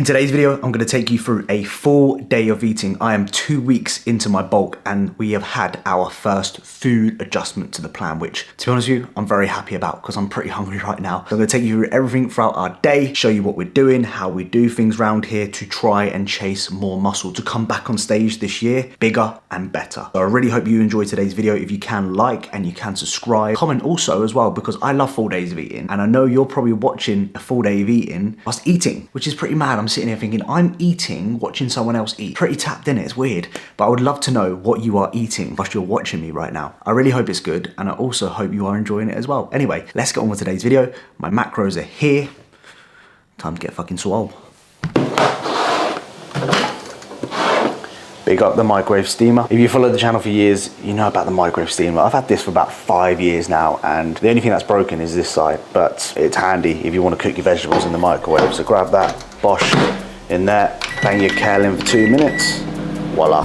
In today's video, I'm going to take you through a full day of eating. I am 2 weeks into my bulk and we have had our first food adjustment to the plan, which, to be honest with you, I'm very happy about because I'm pretty hungry right now. So I'm going to take you through everything throughout our day, show you what we're doing, how we do things around here to try and chase more muscle, to come back on stage this year, bigger and better. So I really hope you enjoyed today's video. If you can, like and you can subscribe. Comment also as well, because I love full days of eating. And I know you're probably watching a full day of eating whilst eating, which is pretty mad. I'm sitting here thinking, I'm eating, watching someone else eat. Pretty tapped in, it's weird. But I would love to know what you are eating whilst you're watching me right now. I really hope it's good, and I also hope you are enjoying it as well. Anyway, let's get on with today's video. My macros are here. Time to get fucking swole. Big up the microwave steamer. If you follow the channel for years, you know about the microwave steamer. I've had this for about 5 years now, and the only thing that's broken is this side, but it's handy if you want to cook your vegetables in the microwave. So grab that, bosh, in there, bang your kale in for 2 minutes, voila.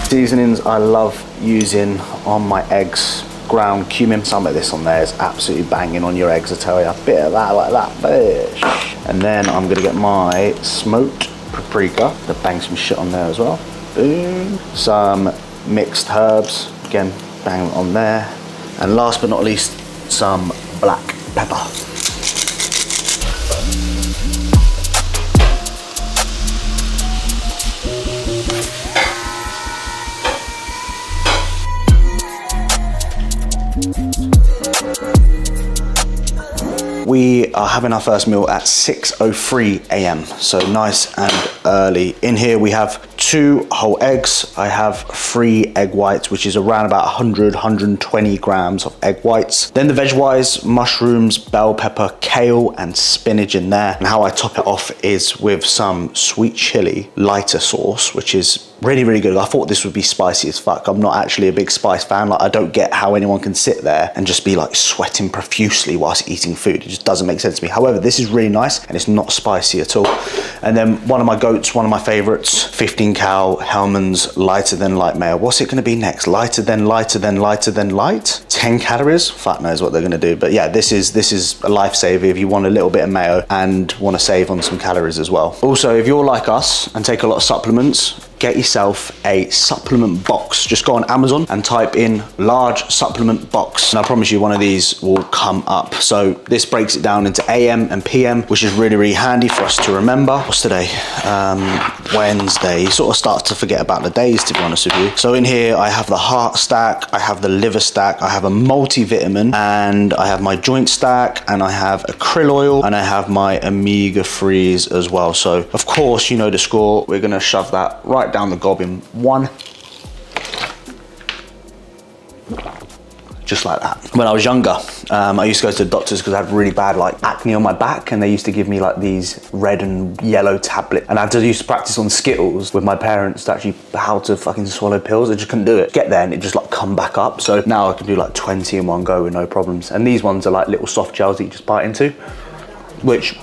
Seasonings I love using on my eggs. Ground cumin, some of this on there is absolutely banging on your eggs, I tell you. A bit of that like that, bish. And then I'm gonna get my smoked paprika, to bang some shit on there as well. Boom. Some mixed herbs, again, bang on there. And last but not least, some black pepper. We are having our first meal at 6:03 a.m. So nice and early. In here we have 2 whole eggs. I have 3 egg whites, which is around about 120 grams of egg whites. Then the veg wise, mushrooms, bell pepper, kale and spinach in there. And how I top it off is with some sweet chili lighter sauce, which is really, really good. I thought this would be spicy as fuck. I'm not actually a big spice fan. Like, I don't get how anyone can sit there and just be like sweating profusely whilst eating food. It just doesn't make sense to me. However, this is really nice and it's not spicy at all. And then one of my goats, one of my favorites, 15 cal Hellmann's lighter than light mayo. What's it gonna be next? Lighter than lighter than lighter than light? 10 calories? Fuck knows what they're gonna do. But yeah, this is a lifesaver if you want a little bit of mayo and want to save on some calories as well. Also, if you're like us and take a lot of supplements, get yourself a supplement box. Just go on Amazon and type in large supplement box. And I promise you one of these will come up. So this breaks it down into AM and PM, which is really, really handy for us to remember. What's today? Wednesday. You sort of start to forget about the days, to be honest with you. So in here, I have the heart stack, I have the liver stack, I have a multivitamin, and I have my joint stack, and I have a krill oil, and I have my omega-3s as well. So of course, you know the score. We're gonna shove that right down the gob in one. Just like that. When I was younger, I used to go to the doctors because I had really bad like acne on my back, and they used to give me like these red and yellow tablets, and I had to used to practice on Skittles with my parents to actually how to fucking swallow pills. I just couldn't do it. Get there and it just like come back up. So now I can do like 20 in one go with no problems. And these ones are like little soft gels that you just bite into, which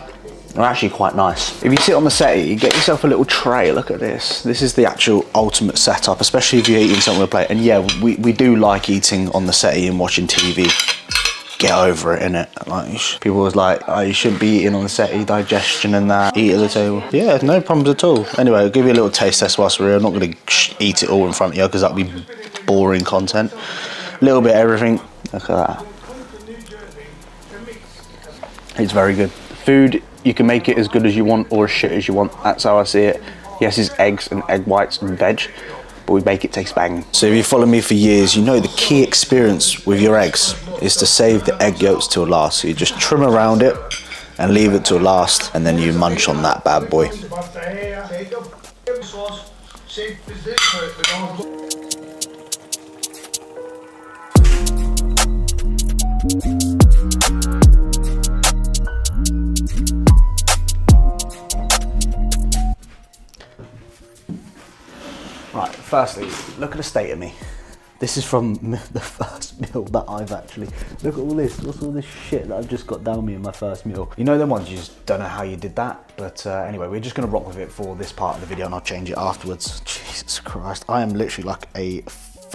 are actually quite nice. If you sit on the settee, get yourself a little tray. Look at this. This is the actual ultimate setup, especially if you're eating something with a plate. And yeah, we do like eating on the settee and watching TV. Get over it, innit? Like, people was like, oh, you shouldn't be eating on the settee, digestion and that. Eat at the table. Yeah, no problems at all. Anyway, I'll give you a little taste test whilst we're here. I'm not gonna eat it all in front of you because that'd be boring content. A little bit of everything. Look at that. It's very good. Food, you can make it as good as you want or as shit as you want. That's how I see it. Yes, it's eggs and egg whites and veg, but we make it taste bang. So if you follow me for years, you know the key experience with your eggs is to save the egg yolks till last. So you just trim around it and leave it till last, and then you munch on that bad boy. Right, firstly, look at the state of me. This is from the first meal that I've actually, look at all this, what's all this shit that I've just got down me in my first meal. You know them ones, you just don't know how you did that, but anyway, we're just gonna rock with it for this part of the video and I'll change it afterwards. Jesus Christ, I am literally like a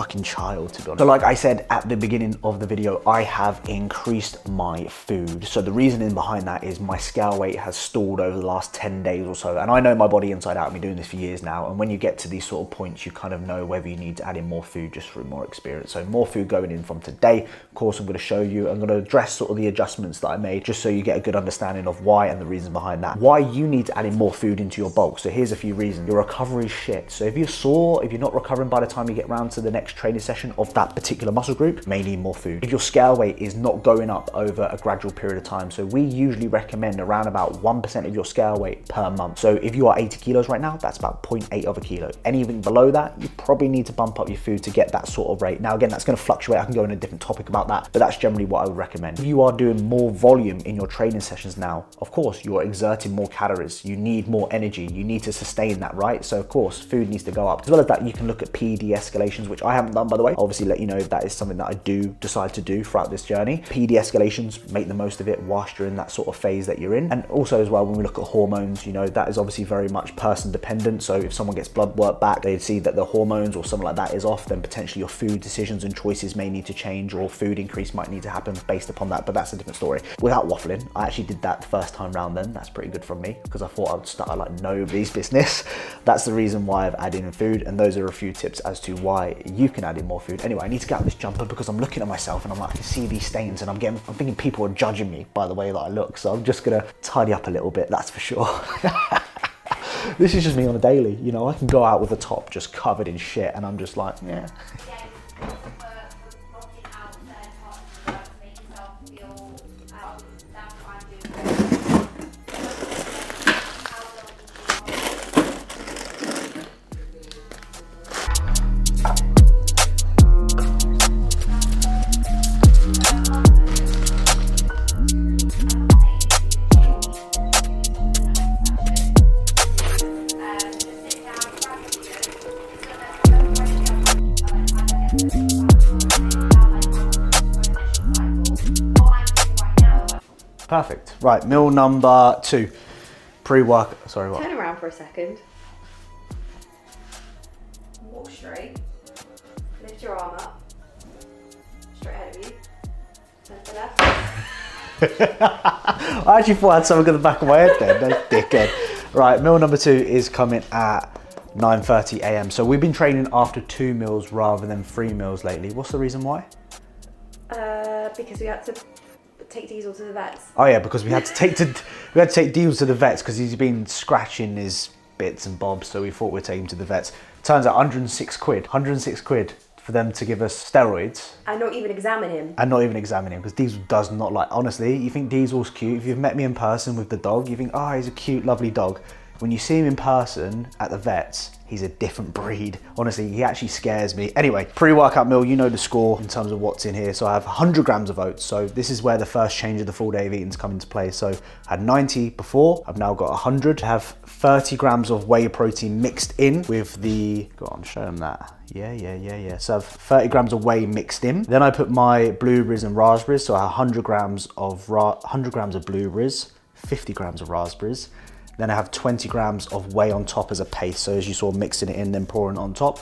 fucking child, to be honest. So like I said at the beginning of the video, I have increased my food. So the reasoning behind that is my scale weight has stalled over the last 10 days or so. And I know my body inside out. I've been doing this for years now. And when you get to these sort of points, you kind of know whether you need to add in more food just through more experience. So more food going in from today. Of course, I'm going to show you, I'm going to address sort of the adjustments that I made just so you get a good understanding of why and the reason behind that. Why you need to add in more food into your bulk. So here's a few reasons. Your recovery is shit. So if you're sore, if you're not recovering by the time you get round to the next training session of that particular muscle group, may need more food. If your scale weight is not going up over a gradual period of time, so we usually recommend around about 1% of your scale weight per month. So if you are 80 kilos right now, that's about 0.8 of a kilo. Anything below that, you probably need to bump up your food to get that sort of rate. Now, again, that's going to fluctuate. I can go in a different topic about that, but that's generally what I would recommend. If you are doing more volume in your training sessions now, of course, you're exerting more calories. You need more energy. You need to sustain that, right? So of course, food needs to go up. As well as that, you can look at PD escalations, which I haven't done, by the way. I'll obviously let you know if that is something that I do decide to do throughout this journey. PD escalations, make the most of it whilst you're in that sort of phase that you're in. And also as well, when we look at hormones, you know, that is obviously very much person dependent. So if someone gets blood work back, they see that the hormones or something like that is off, then potentially your food decisions and choices may need to change, or food increase might need to happen based upon that, but that's a different story. Without waffling, I actually did that the first time round then. That's pretty good from me, because I thought I would start like nobody's business. That's the reason why I've added in food, and those are a few tips as to why you can add in more food. Anyway, I need to get out this jumper because I'm looking at myself and I'm like, I can see these stains, and I'm thinking people are judging me by the way that I look, so I'm just gonna tidy up a little bit, that's for sure. This is just me on a daily, you know, I can go out with a top just covered in shit and I'm just like, yeah. Perfect. Right, meal number 2. Pre-work, sorry, what? Turn around for a second. Walk straight. Lift your arm up. Straight ahead of you. Turn to the left. I actually thought I had something at the back of my head then, no dickhead. Right, meal number 2 is coming at 9:30 a.m. So we've been training after 2 meals rather than 3 meals lately. What's the reason why? Because we had to take Diesel to the vets. Oh yeah, because we had to take Diesel to the vets because he's been scratching his bits and bobs, so we thought we'd take him to the vets. Turns out 106 quid for them to give us steroids. And not even examine him. Because Diesel does not like, honestly, you think Diesel's cute. If you've met me in person with the dog, you think, oh, he's a cute, lovely dog. When you see him in person at the vets, he's a different breed. Honestly, he actually scares me. Anyway, pre-workout meal, you know the score in terms of what's in here. So I have 100 grams of oats. So this is where the first change of the full day of eating's come into play. So I had 90 before, I've now got 100. I have 30 grams of whey protein mixed in with the, go on, show them that. Yeah. So I have 30 grams of whey mixed in. Then I put my blueberries and raspberries. So I have 100 grams of blueberries, 50 grams of raspberries. Then I have 20 grams of whey on top as a paste. So as you saw, mixing it in, then pouring it on top.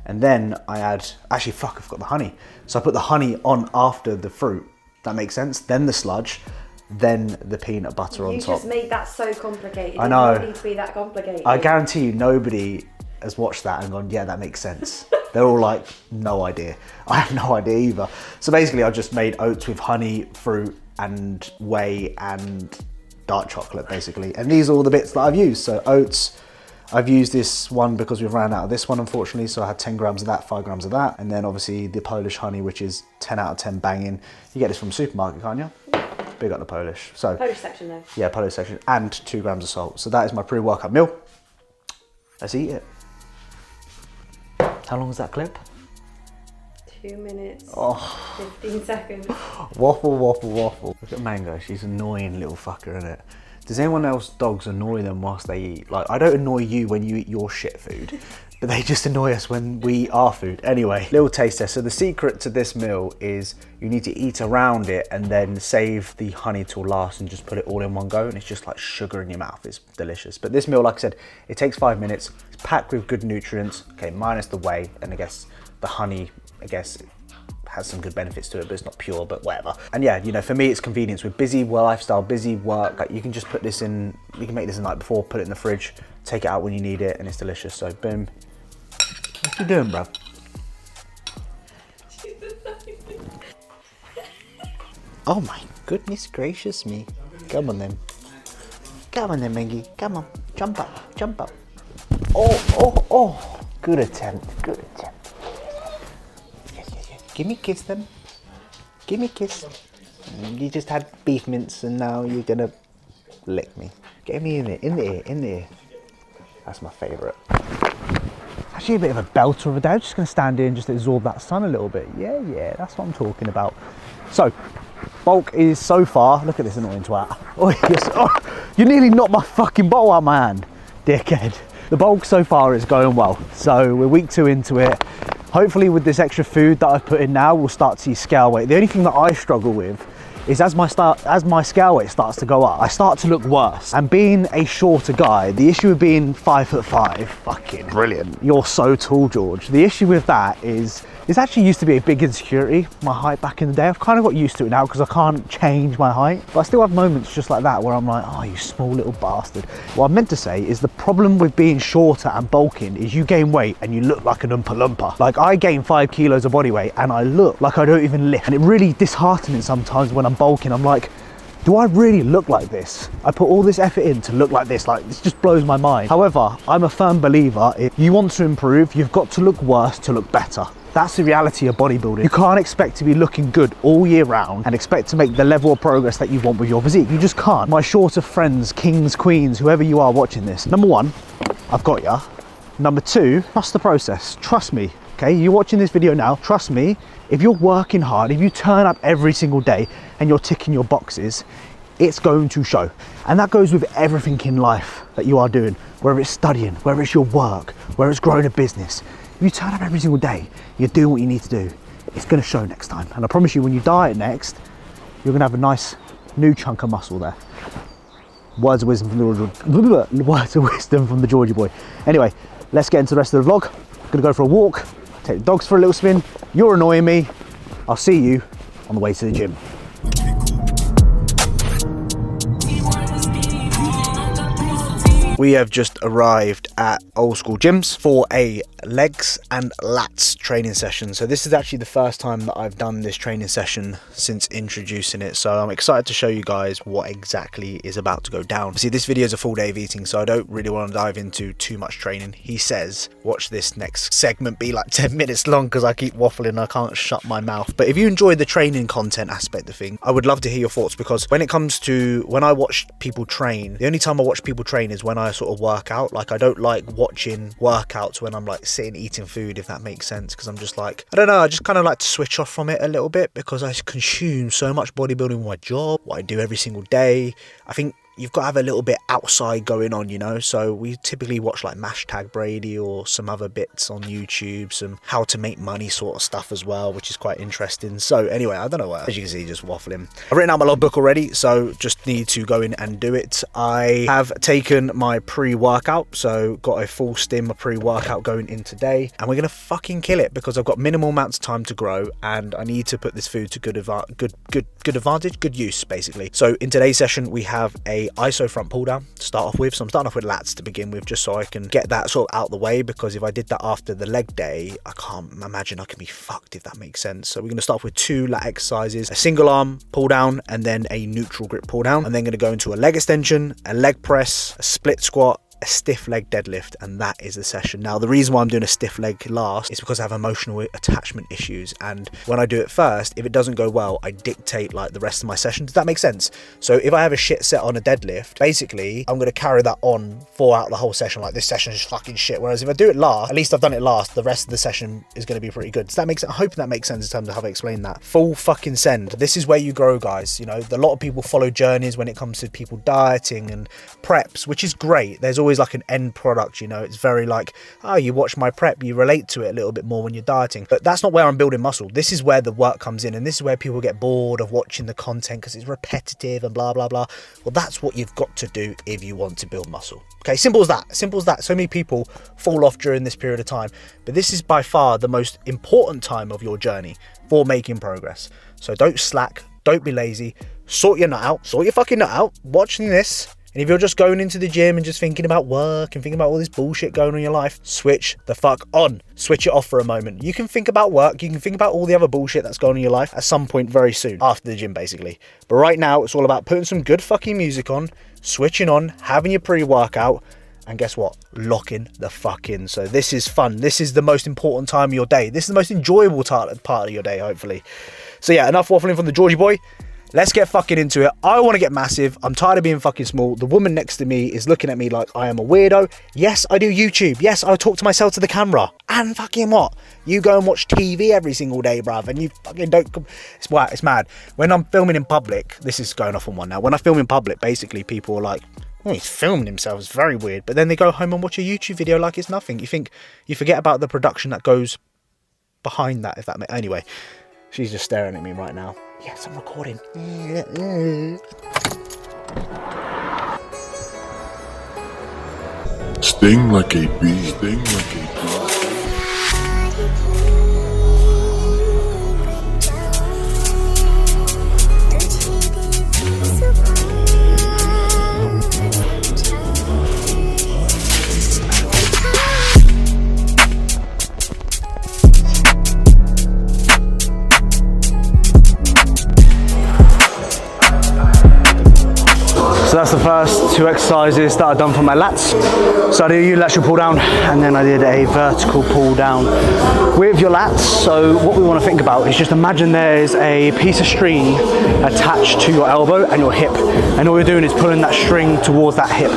And then I add, actually, fuck, I forgot the honey. So I put the honey on after the fruit. That makes sense. Then the sludge, then the peanut butter on top. You just made that so complicated. I know. It didn't need to be that complicated. I guarantee you nobody has watched that and gone, yeah, that makes sense. They're all like, no idea. I have no idea either. So basically I just made oats with honey, fruit and whey and dark chocolate basically. And these are all the bits that I've used. So oats, I've used this one because we've ran out of this one unfortunately. So I had 10 grams of that, 5 grams of that. And then obviously the Polish honey, which is 10 out of 10 banging. You get this from the supermarket, can't you? Big up the Polish. So Polish section though. Yeah, Polish section, and 2 grams of salt. So that is my pre-workout meal. Let's eat it. How long is that clip? 2 minutes, 15 seconds. Waffle. Look at Mango, she's an annoying little fucker, isn't it? Does anyone else dogs annoy them whilst they eat? Like, I don't annoy you when you eat your shit food, but they just annoy us when we eat our food. Anyway, little taste test. So the secret to this meal is you need to eat around it and then save the honey till last and just put it all in one go, and it's just like sugar in your mouth. It's delicious. But this meal, like I said, it takes 5 minutes. It's packed with good nutrients, okay, minus the whey and I guess the honey I guess has some good benefits to it, but it's not pure, but whatever. And yeah, you know, for me, it's convenience with busy lifestyle, busy work. Like, you can just put this in, you can make this the night before, put it in the fridge, take it out when you need it, and it's delicious. So boom. What you doing, bro? Oh my goodness gracious me. Come on then. Come on then, Maggie. Come on. Jump up, jump up. Oh. Good attempt, good attempt. Yes. Give me a kiss then. Give me a kiss. You just had beef mince and now you're gonna lick me. Get me in the ear. That's my favourite. Actually a bit of a belter of a day. I'm just gonna stand here and just absorb that sun a little bit. Yeah, that's what I'm talking about. So, bulk is so far, look at this annoying twat. You nearly knocked my fucking bottle out of my hand, dickhead. The bulk so far is going well. So we're week 2 into it. Hopefully with this extra food that I've put in now, we'll start to see scale weight. The only thing that I struggle with is as my scale weight starts to go up, I start to look worse. And being a shorter guy, the issue with being 5'5", fucking brilliant. You're so tall, George. The issue with that is, it's actually used to be a big insecurity, my height back in the day. I've kind of got used to it now because I can't change my height. But I still have moments just like that where I'm like, oh, you small little bastard. What I meant to say is the problem with being shorter and bulking is you gain weight and you look like an Oompa Loompa. Like, I gain 5 kilos of body weight and I look like I don't even lift. And it really disheartening sometimes when I'm bulking. I'm like, do I really look like this? I put all this effort in to look like this. Like, this just blows my mind. However, I'm a firm believer, if you want to improve, you've got to look worse to look better. That's the reality of bodybuilding. You can't expect to be looking good all year round and expect to make the level of progress that you want with your physique. You just can't. My shorter friends, kings, queens, whoever you are watching this, number 1, I've got ya. Number 2, trust the process. Trust me, okay? You're watching this video now, trust me. If you're working hard, if you turn up every single day and you're ticking your boxes, it's going to show. And that goes with everything in life that you are doing, whether it's studying, whether it's your work, whether it's growing a business. If you turn up every single day, you're doing what you need to do, it's gonna show next time. And I promise you, when you diet next, you're gonna have a nice new chunk of muscle there. Words of wisdom from the Georgie boy. Anyway, let's get into the rest of the vlog. I'm gonna go for a walk, take the dogs for a little spin. You're annoying me. I'll see you on the way to the gym. We have just arrived at Old School Gyms for a legs and lats training session. So this is actually the first time that I've done this training session since introducing it. So I'm excited to show you guys what exactly is about to go down. See, this video is a full day of eating, so I don't really want to dive into too much training. He says, watch this next segment be like 10 minutes long because I keep waffling. I can't shut my mouth. But if you enjoy the training content aspect of thing, I would love to hear your thoughts, because when it comes to when I watch people train, the only time I watch people train is when I sort of work out. Like, I don't like watching workouts when I'm like sitting eating food, if that makes sense, because I'm just like, I don't know, I just kind of like to switch off from it a little bit because I consume so much bodybuilding with my job, what I do every single day. I think you've got to have a little bit outside going on, you know. So we typically watch like Hashtag Brady or some other bits on YouTube, some how to make money sort of stuff as well, which is quite interesting. So anyway, I don't know what, as you can see, just waffling. I've written out my logbook already, so just need to go in and do it. I have taken my pre-workout, so got a full stim of pre-workout going in today, and we're gonna fucking kill it because I've got minimal amounts of time to grow and I need to put this food to good use, basically. So in today's session we have a ISO front pull down to start off with. So I'm starting off with lats to begin with, just so I can get that sort of out the way, because if I did that after the leg day, I can't imagine I can be fucked, if that makes sense. So we're going to start off with 2 lat exercises, a single arm pull down and then a neutral grip pull down, and then going to go into a leg extension, a leg press, a split squat, a stiff leg deadlift, and that is the session. Now, the reason why I'm doing a stiff leg last is because I have emotional attachment issues, and when I do it first, if it doesn't go well, I dictate like the rest of my session. Does that make sense? So if I have a shit set on a deadlift, basically I'm going to carry that on throughout the whole session, like this session is fucking shit. Whereas if I do it last, at least I've done it last, the rest of the session is going to be pretty good. Does that make sense? I hope that makes sense in terms of how I explain that. Full fucking send. This is where you grow, guys. You know, a lot of people follow journeys when it comes to people dieting and preps, which is great. There's always always like an end product, you know. It's very like, oh, you watch my prep, you relate to it a little bit more when you're dieting. But that's not where I'm building muscle. This is where the work comes in, and this is where people get bored of watching the content because it's repetitive and blah blah blah. Well, that's what you've got to do if you want to build muscle. Okay, simple as that. Simple as that. So many people fall off during this period of time, but this is by far the most important time of your journey for making progress. So don't slack, don't be lazy, sort your nut out, sort your fucking nut out watching this. And if you're just going into the gym and just thinking about work and thinking about all this bullshit going on in your life, switch the fuck on. Switch it off for a moment. You can think about work, you can think about all the other bullshit that's going on in your life at some point very soon, after the gym basically. But right now, it's all about putting some good fucking music on, switching on, having your pre-workout, and guess what? Locking the fuck in. So this is fun. This is the most important time of your day. This is the most enjoyable part of your day, hopefully. So yeah, enough waffling from the Georgie boy. Let's get fucking into it. I want to get massive. I'm tired of being fucking small. The woman next to me is looking at me like I am a weirdo. Yes, I do YouTube. Yes, I talk to myself to the camera. And fucking what? You go and watch TV every single day, bruv, and you fucking don't... It's mad. When I'm filming in public, this is going off on one now. When I film in public, basically people are like, oh, he's filming himself. It's very weird. But then they go home and watch a YouTube video like it's nothing. You forget about the production that goes behind that, if that makes... Anyway, she's just staring at me right now. Yes, I'm recording. Sting like a bee, sting like a bee. So that's the first two exercises that I've done for my lats. So I did a unilateral pull down, and then I did a vertical pull down with your lats. So what we want to think about is just imagine there's a piece of string attached to your elbow and your hip, and all you're doing is pulling that string towards that hip.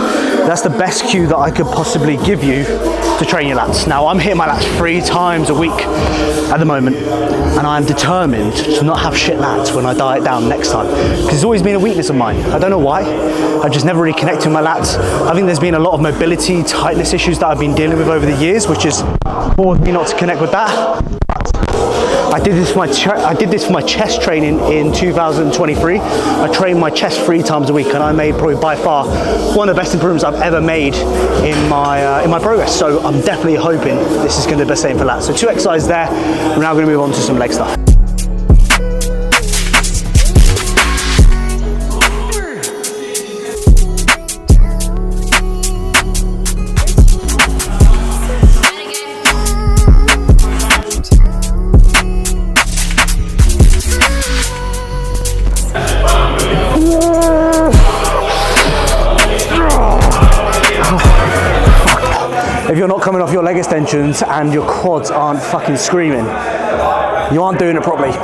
That's the best cue that I could possibly give you to train your lats. Now I'm hitting my lats 3 times a week at the moment, and I'm determined to not have shit lats when I diet down next time, because it's always been a weakness of mine. I don't know why. I've just never really connected with my lats. I think there's been a lot of mobility, tightness issues that I've been dealing with over the years, which has forced me not to connect with that. I did this for my chest training in 2023. I trained my chest 3 times a week, and I made probably by far one of the best improvements I've ever made in my progress. So I'm definitely hoping this is going to be the same for lats. So 2 exercises there. We're now going to move on to some leg stuff. If you're not coming off your leg extensions and your quads aren't fucking screaming, you aren't doing it properly.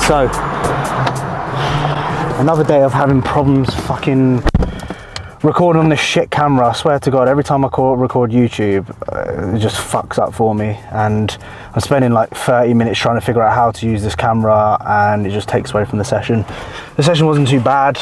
So, another day of having problems fucking recording on this shit camera. I swear to God, every time I record YouTube, it just fucks up for me. And I'm spending like 30 minutes trying to figure out how to use this camera, and it just takes away from the session. The session wasn't too bad.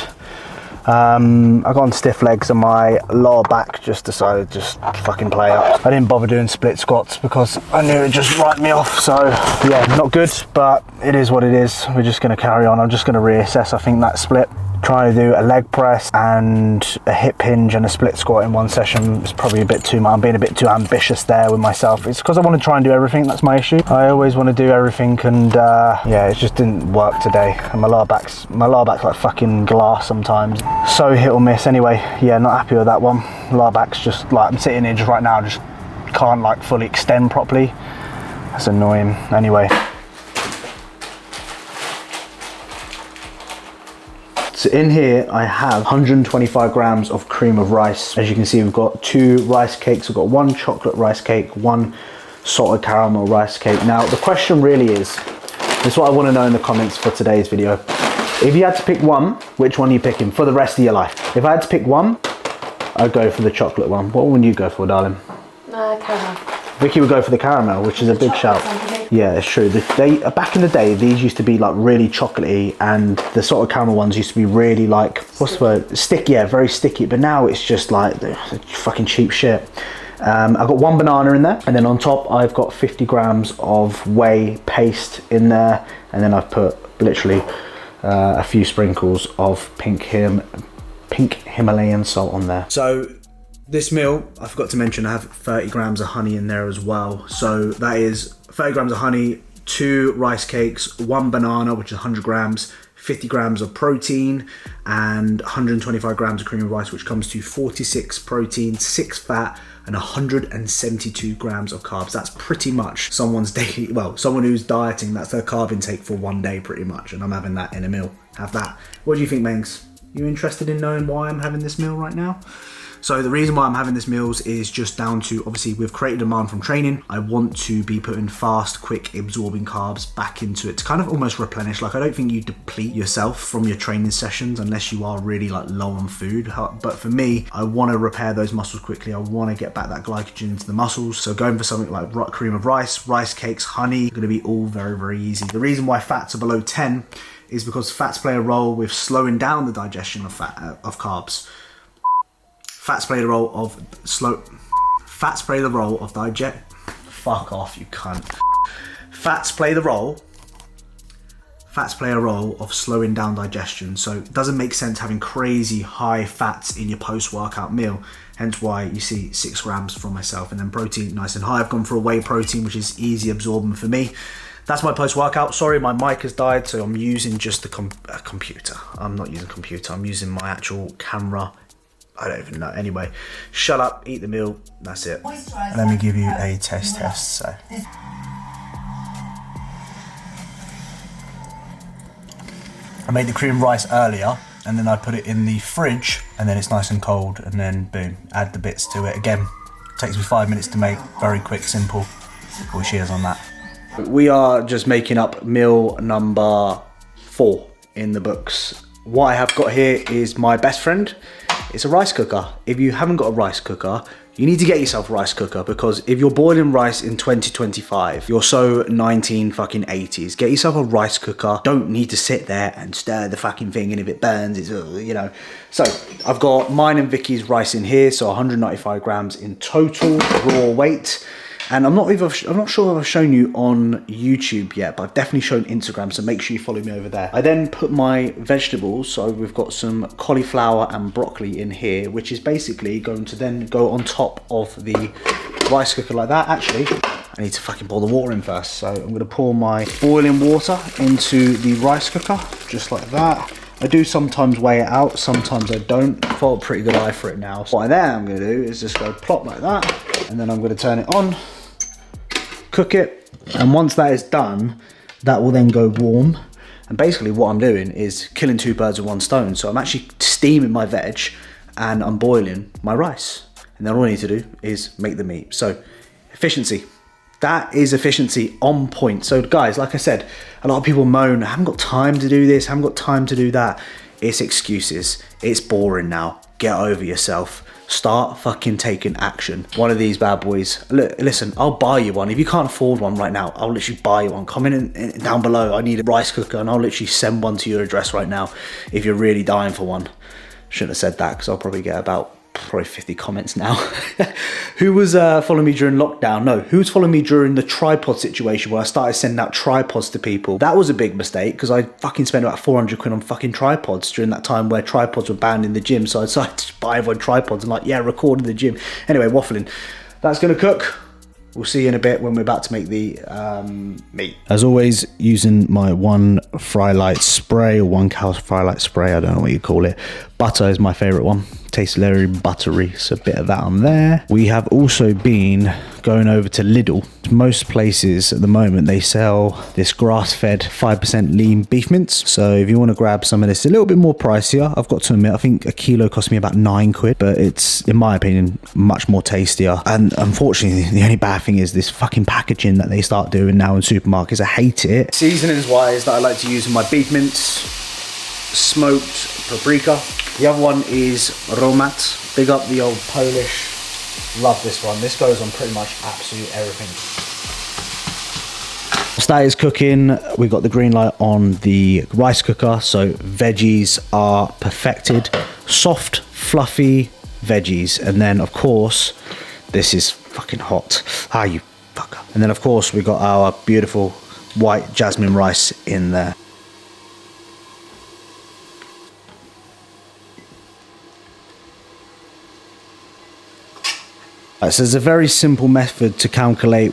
I got on stiff legs and my lower back just decided to just fucking play up. I didn't bother doing split squats because I knew it'd just write me off. So yeah, not good, but it is what it is. We're just gonna carry on. I'm just gonna reassess, I think, that split. Trying to do a leg press and a hip hinge and a split squat in one session is probably a bit too much. I'm being a bit too ambitious there with myself. It's because I want to try and do everything. That's my issue. I always want to do everything, and yeah, it just didn't work today. And my lower back's like fucking glass sometimes. So hit or miss. Anyway, yeah, not happy with that one. Lower back's just like, I'm sitting here just right now, just can't like fully extend properly. That's annoying. Anyway. So in here I have 125 grams of cream of rice. As you can see, we've got 2 rice cakes. We've got 1 chocolate rice cake, 1 salted caramel rice cake. Now the question really is, this is what I want to know in the comments for today's video. If you had to pick one, which one are you picking for the rest of your life? If I had to pick one, I'd go for the chocolate one. What would you go for, darling? Caramel. Vicky would go for the caramel, which is a big shout. Yeah, it's true. Back in the day, these used to be like really chocolatey, and the sort of caramel ones used to be really like, what's the word? Sticky, yeah, very sticky. But now it's just like the fucking cheap shit. I've got 1 banana in there, and then on top I've got 50 grams of whey paste in there, and then I've put literally a few sprinkles of pink Himalayan salt on there. So this meal, I forgot to mention, I have 30 grams of honey in there as well. So that is 30 grams of honey, 2 rice cakes, 1 banana, which is 100 grams, 50 grams of protein, and 125 grams of cream of rice, which comes to 46 protein, 6 fat, and 172 grams of carbs. That's pretty much someone's daily, well, someone who's dieting, that's their carb intake for one day pretty much, and I'm having that in a meal. Have that. What do you think, Mengs? You interested in knowing why I'm having this meal right now? So the reason why I'm having this meals is just down to, obviously we've created demand from training. I want to be putting fast, quick, absorbing carbs back into it to kind of almost replenish. Like, I don't think you deplete yourself from your training sessions unless you are really like low on food. But for me, I want to repair those muscles quickly. I want to get back that glycogen into the muscles. So going for something like cream of rice, rice cakes, honey, going to be all very, very easy. The reason why fats are below 10 is because fats play a role with slowing down the digestion of carbs. Fats play the role of fuck off, you cunt. Fats play a role of slowing down digestion. So it doesn't make sense having crazy high fats in your post-workout meal. Hence why you see 6 grams from myself, and then protein nice and high. I've gone for a whey protein, which is easy absorbing for me. That's my post-workout. Sorry, my mic has died, so I'm using just the computer. I'm not using a computer, I'm using my actual camera. I don't even know. Anyway, shut up, eat the meal, that's it. Let me give you a test. So I made the cream rice earlier, and then I put it in the fridge, and then it's nice and cold, and then boom, add the bits to it. Again, takes me 5 minutes to make, very quick, simple. All cheers on that. We are just making up meal number 4 in the books. What I have got here is my best friend. It's a rice cooker. If you haven't got a rice cooker, you need to get yourself a rice cooker, because if you're boiling rice in 2025, you're so 1980s. Get yourself a rice cooker. Don't need to sit there and stir the fucking thing, and if it burns, it's, you know. So I've got mine and Vicky's rice in here, so 195 grams in total raw weight. And I'm not sure if I've shown you on YouTube yet, but I've definitely shown Instagram, so make sure you follow me over there. I then put my vegetables, so we've got some cauliflower and broccoli in here, which is basically going to then go on top of the rice cooker like that. Actually, I need to fucking pour the water in first. So I'm gonna pour my boiling water into the rice cooker, just like that. I do sometimes weigh it out, sometimes I don't. I've got a pretty good eye for it now. So what I then am gonna do is just go plop like that, and then I'm gonna turn it on, cook it, and once that is done, that will then go warm. And basically what I'm doing is killing 2 birds with 1 stone. So I'm actually steaming my veg and I'm boiling my rice. And then all I need to do is make the meat. So efficiency. That is efficiency on point. So guys, like I said, a lot of people moan, I haven't got time to do this, I haven't got time to do that. It's excuses. It's boring now. Get over yourself. Start fucking taking action. One of these bad boys. Look, listen, I'll buy you one. If you can't afford one right now, I'll literally buy you one. Comment in down below, I need a rice cooker, and I'll literally send one to your address right now if you're really dying for one. Shouldn't have said that because I'll probably get about probably 50 comments now. Who was following me during lockdown? No, who was following me during the tripod situation where I started sending out tripods to people? That was a big mistake because I fucking spent about 400 quid on fucking tripods during that time where tripods were banned in the gym. So I decided to buy everyone tripods and like, yeah, record in the gym. Anyway, waffling. That's gonna cook. We'll see you in a bit when we're about to make the meat. As always, using my one Fry Light spray or one Kcals Fry Light spray, I don't know what you call it. Butter is my favourite one. Tastes very buttery, so a bit of that on there. We have also been going over to Lidl. Most places at the moment, they sell this grass-fed 5% lean beef mince. So if you want to grab some of this, a little bit more pricier. I've got to admit, I think a kilo cost me about 9 quid, but it's, in my opinion, much more tastier. And unfortunately, the only bad thing is this fucking packaging that they start doing now in supermarkets. I hate it. Seasonings-wise that I like to use in my beef mince, smoked paprika. The other one is Romat. Big up the old Polish. Love this one. This goes on pretty much absolute everything. Whilst that is cooking, we got the green light on the rice cooker. So veggies are perfected. Soft, fluffy veggies. And then, of course, this is fucking hot. Ah, you fucker. And then, of course, we got our beautiful white jasmine rice in there. So there's a very simple method to calculate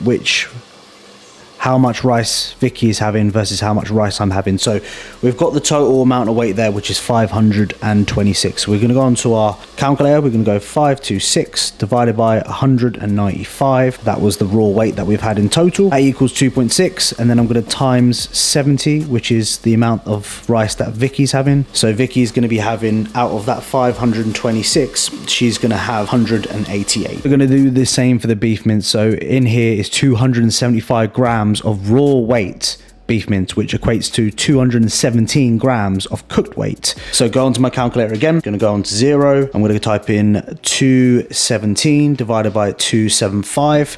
how much rice Vicky is having versus how much rice I'm having. So we've got the total amount of weight there, which is 526. We're going to go onto our calculator. We're going to go 526 divided by 195. That was the raw weight that we've had in total. That equals 2.6. And then I'm going to times 70, which is the amount of rice that Vicky's having. So Vicky's going to be having, out of that 526, she's going to have 188. We're going to do the same for the beef mince. So in here is 275 grams of raw weight beef mince, which equates to 217 grams of cooked weight. So go onto my calculator again. I'm going to go on to 0. I'm going to type in 217 divided by 275.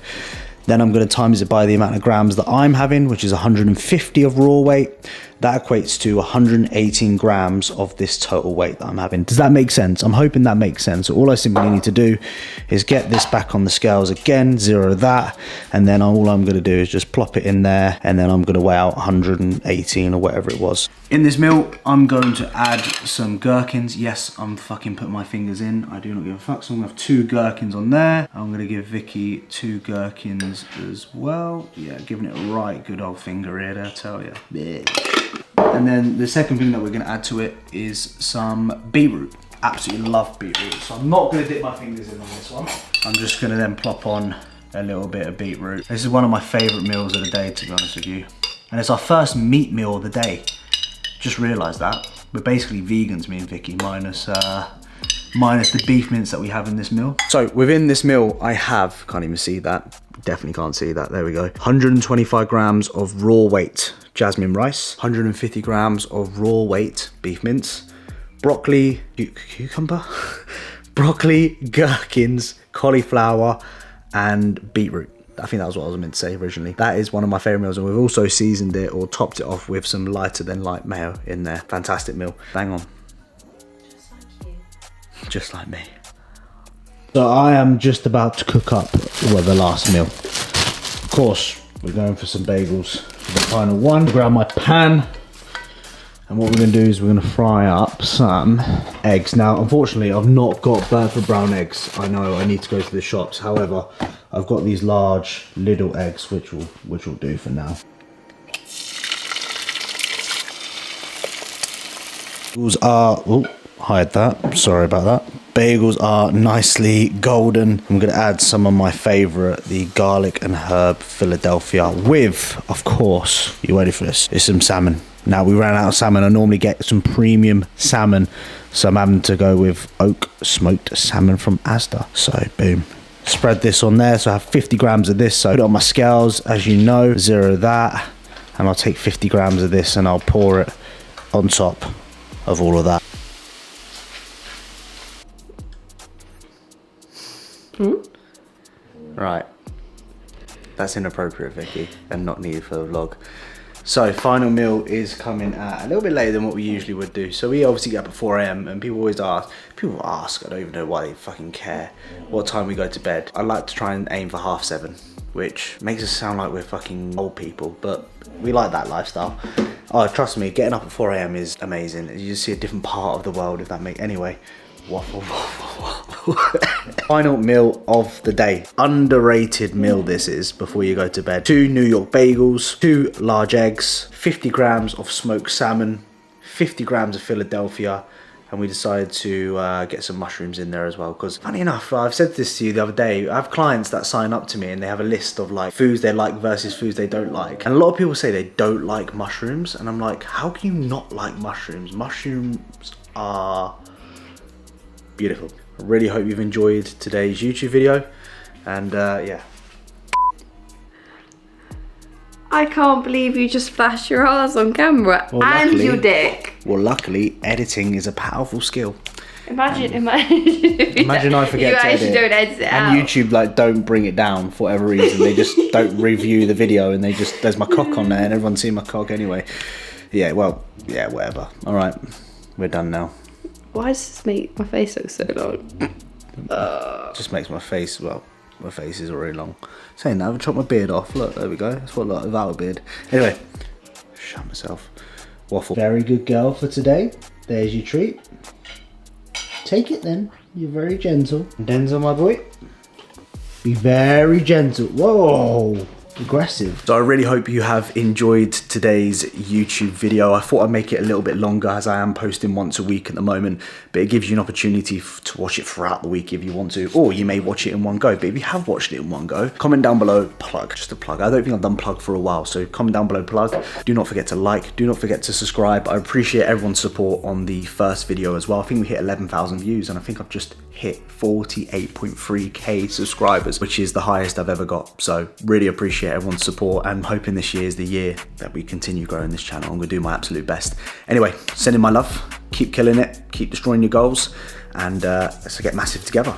Then I'm going to times it by the amount of grams that I'm having, which is 150 of raw weight. That equates to 118 grams of this total weight that I'm having. Does that make sense? I'm hoping that makes sense. So all I simply need to do is get this back on the scales again, 0 that, and then all I'm going to do is just plop it in there, and then I'm going to weigh out 118 or whatever it was. In this meal, I'm going to add some gherkins. Yes, I'm fucking putting my fingers in. I do not give a fuck. So I'm going to have 2 gherkins on there. I'm going to give Vicky 2 gherkins as well. Yeah, giving it a right good old finger here, I tell you. Yeah. And then the second thing that we're going to add to it is some beetroot. Absolutely love beetroot. So I'm not going to dip my fingers in on this one. I'm just going to then plop on a little bit of beetroot. This is one of my favourite meals of the day, to be honest with you. And it's our first meat meal of the day. Just realised that. We're basically vegans, me and Vicky, minus the beef mince that we have in this meal. So within this meal, I have, can't even see that. Definitely can't see that. There we go. 125 grams of raw weight jasmine rice, 150 grams of raw weight beef mince, broccoli, cucumber, broccoli, gherkins, cauliflower, and beetroot. I think that was what I was meant to say originally. That is one of my favourite meals, and we've also seasoned it or topped it off with some lighter than light mayo in there. Fantastic meal. Bang on. Just like you. Just like me. So I am just about to cook up the last meal. Of course, we're going for some bagels for the final one. Grab my pan, and what we're going to do is we're going to fry up some eggs. Now, unfortunately, I've not got Burford brown eggs. I know I need to go to the shops. However, I've got these large Lidl eggs, which will do for now. Bagels are, oh, hide that. Sorry about that. Bagels are nicely golden. I'm going to add some of my favourite, the garlic and herb Philadelphia with, of course, you ready for this? It's some salmon. Now, we ran out of salmon. I normally get some premium salmon, so I'm having to go with oak smoked salmon from Asda. So, boom. Spread this on there. So I have 50 grams of this. So put it on my scales, as you know, 0 that. And I'll take 50 grams of this and I'll pour it on top of all of that. Right, that's inappropriate, Vicky, and not needed for the vlog. So final meal is coming at a little bit later than what we usually would do. So we obviously get up at 4 AM and people always ask, I don't even know why they fucking care what time we go to bed. I like to try and aim for 7:30, which makes us sound like we're fucking old people, but we like that lifestyle. Oh, trust me, getting up at 4 AM is amazing. You just see a different part of the world, if that makes, anyway. Waffle. Final meal of the day. Underrated meal this is before you go to bed. 2 New York bagels, 2 large eggs, 50 grams of smoked salmon, 50 grams of Philadelphia, and we decided to get some mushrooms in there as well. Because funny enough, I've said this to you the other day, I have clients that sign up to me and they have a list of like foods they like versus foods they don't like. And a lot of people say they don't like mushrooms. And I'm like, how can you not like mushrooms? Mushrooms are beautiful. I really hope you've enjoyed today's YouTube video. And yeah. I can't believe you just flashed your ass on camera and your dick. Well, luckily, editing is a powerful skill. Imagine I forget you to actually edit. don't edit it And out. YouTube like don't bring it down for whatever reason. They just don't review the video and they just, there's my cock on there and everyone's seeing my cock anyway. Yeah, well, yeah, whatever. All right, we're done now. Why does this make my face look so long? Just makes my face, well, my face is already long. Saying that, I've chopped my beard off. Look, there we go. That's what I like without a beard. Anyway, shut myself. Waffle. Very good girl for today. There's your treat. Take it then. You're very gentle. Denzel, my boy. Be very gentle. Whoa. Aggressive. So I really hope you have enjoyed today's YouTube video. I thought I'd make it a little bit longer as I am posting once a week at the moment, but it gives you an opportunity to watch it throughout the week if you want to, or you may watch it in one go. But if you have watched it in one go, comment down below, plug, just a plug. I don't think I've done plug for a while, so comment down below, plug. Do not forget to like, do not forget to subscribe. I appreciate everyone's support on the first video as well. I think we hit 11,000 views and I think I've just hit 48.3k subscribers, which is the highest I've ever got. So really appreciate everyone's support and hoping this year is the year that we continue growing this channel. I'm gonna do my absolute best. Anyway, sending my love, keep killing it, keep destroying your goals, and let's get massive together.